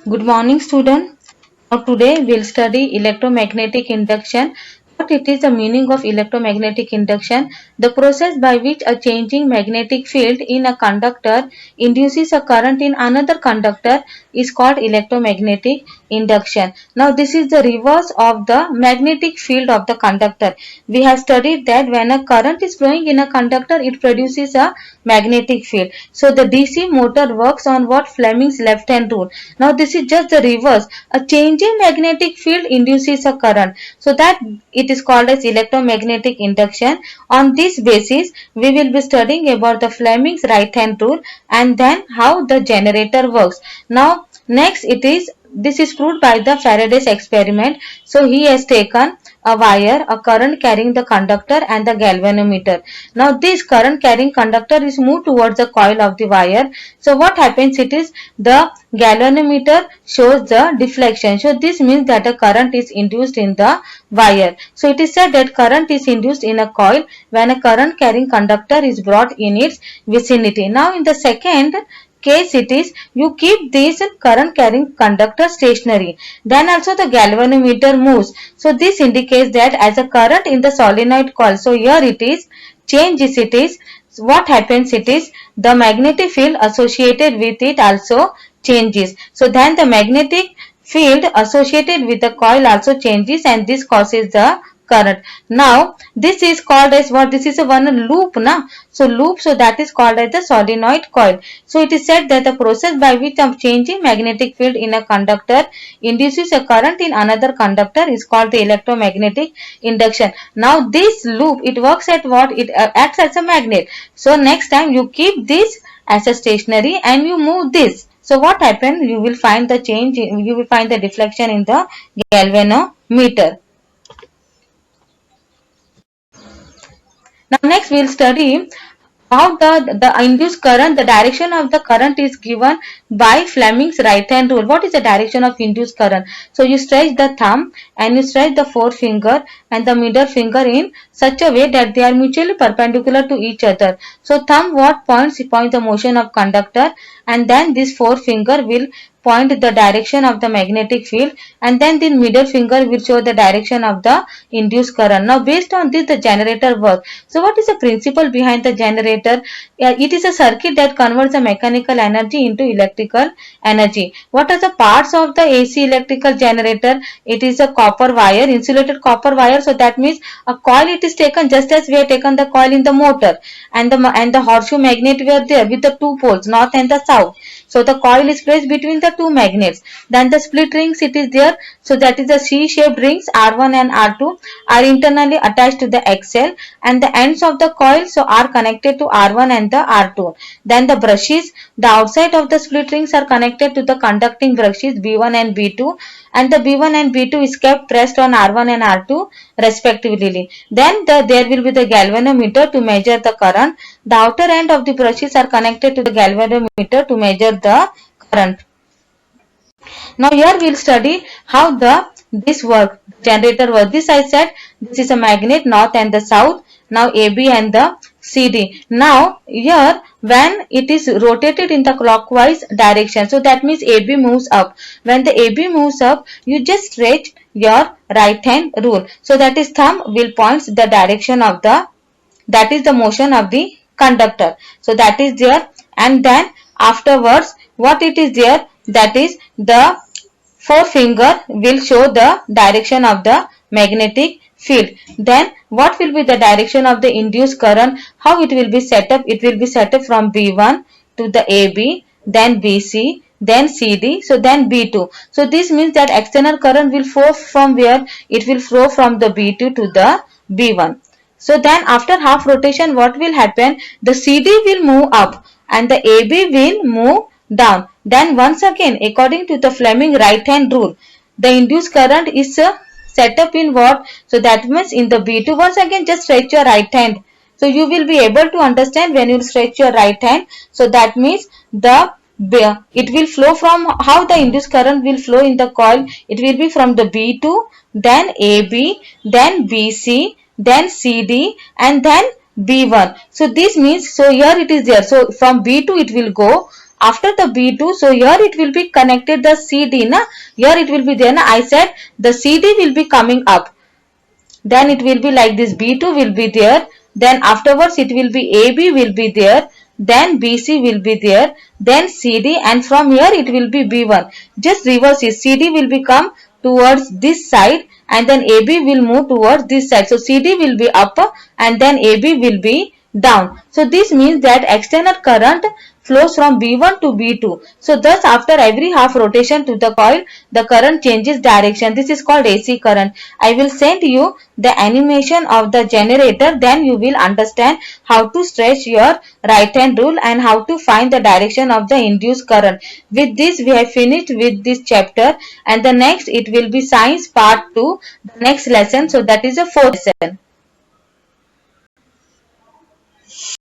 Good morning, student. Now today we'll study electromagnetic induction. What it is, the meaning of electromagnetic induction, the process by which a changing magnetic field in a conductor induces a current in another conductor is called electromagnetic induction. Now this is the reverse of the magnetic field of the conductor. We have studied that when a current is flowing in a conductor, it produces a magnetic field. So the DC motor works on what Fleming's left hand rule. Now this is just the reverse. A changing magnetic field induces a current. So that it is called as electromagnetic induction. On this basis, we will be studying about the Fleming's right hand rule and then how the generator works. Now next this is proved by the Faraday's experiment. So he has taken a wire, a current carrying the conductor and the galvanometer. Now this current carrying conductor is moved towards the coil of the wire. So what happens, it is the galvanometer shows the deflection. So this means that a current is induced in the wire. So it is said that current is induced in a coil when a current carrying conductor is brought in its vicinity. Now in the second case, it is you keep this current carrying conductor stationary, then also the galvanometer moves. So this indicates that as a current in the solenoid coil. So here it is changes, it is what happens, it is the magnetic field associated with it also changes. So then the magnetic field associated with the coil also changes and this causes the current. Now this is called as what? This is a one loop, na? So loop, so that is called as the solenoid coil. So it is said that the process by which of changing magnetic field in a conductor induces a current in another conductor is called the electromagnetic induction. Now this loop, it works at what? It acts as a magnet. So next time you keep this as a stationary and you move this. So what happens? You will find the change, you will find the deflection in the galvanometer. Now next we will study how the induced current, the direction of the current is given by Fleming's right hand rule. What is the direction of induced current? So you stretch the thumb and you stretch the forefinger and the middle finger in such a way that they are mutually perpendicular to each other. So thumb what points the motion of conductor and then this forefinger will point the direction of the magnetic field and then the middle finger will show the direction of the induced current. Now based on this the generator works. So what is the principle behind the generator? It is a circuit that converts the mechanical energy into electrical energy. What are the parts of the AC electrical generator? It is a copper wire, insulated copper wire. So that means a coil it is taken just as we have taken the coil in the motor and the horseshoe magnet were there with the two poles, north and the south. So the coil is placed between the two magnets. Then the split rings it is there. So that is the C-shaped rings R1 and R2 are internally attached to the axle and the ends of the coil so are connected to R1 and the R2. Then the brushes, the outside of the split rings are connected to the conducting brushes B1 and B2 and the B1 and B2 is kept pressed on R1 and R2 respectively. Then there will be the galvanometer to measure the current. The outer end of the brushes are connected to the galvanometer to measure the current. Now here we will study how this generator works. This I said this is a magnet north and the south. Now AB and the CD. Now here when it is rotated in the clockwise direction, so that means AB moves up. When the AB moves up, you just stretch your right hand rule. So that is thumb will points the direction of that is the motion of the conductor. So that is there and then afterwards what it is there, that is the forefinger will show the direction of the magnetic field. Then what will be the direction of the induced current? How it will be set up? It will be set up from B1 to the AB, then BC, then CD, so then B2. So this means that external current will flow from where? It will flow from the B2 to the B1. So then after half rotation what will happen? The CD will move up and the AB will move down. Then once again according to the Fleming right hand rule, the induced current is set up in what? So that means in the B2 once again just stretch your right hand. So you will be able to understand when you stretch your right hand. So that means it will flow from how the induced current will flow in the coil. It will be from the B2, then AB, then BC, then CD and then B1. So this means, so here it is there. So from B2 it will go after the B2, so here it will be connected the CD, na? Here it will be there, na? I said the CD will be coming up. Then it will be like this, B2 will be there, then afterwards it will be AB will be there, then BC will be there, then CD, and from here it will be B1. Just reverse it. CD will become towards this side and then AB will move towards this side. So CD will be up and then AB will be down. So this means that external current flows from B1 to B2. So thus after every half rotation to the coil, the current changes direction. This is called AC current. I will send you the animation of the generator, then you will understand how to stretch your right hand rule and how to find the direction of the induced current. With this we have finished with this chapter, and the next it will be science part 2, the next lesson. So that is the fourth lesson.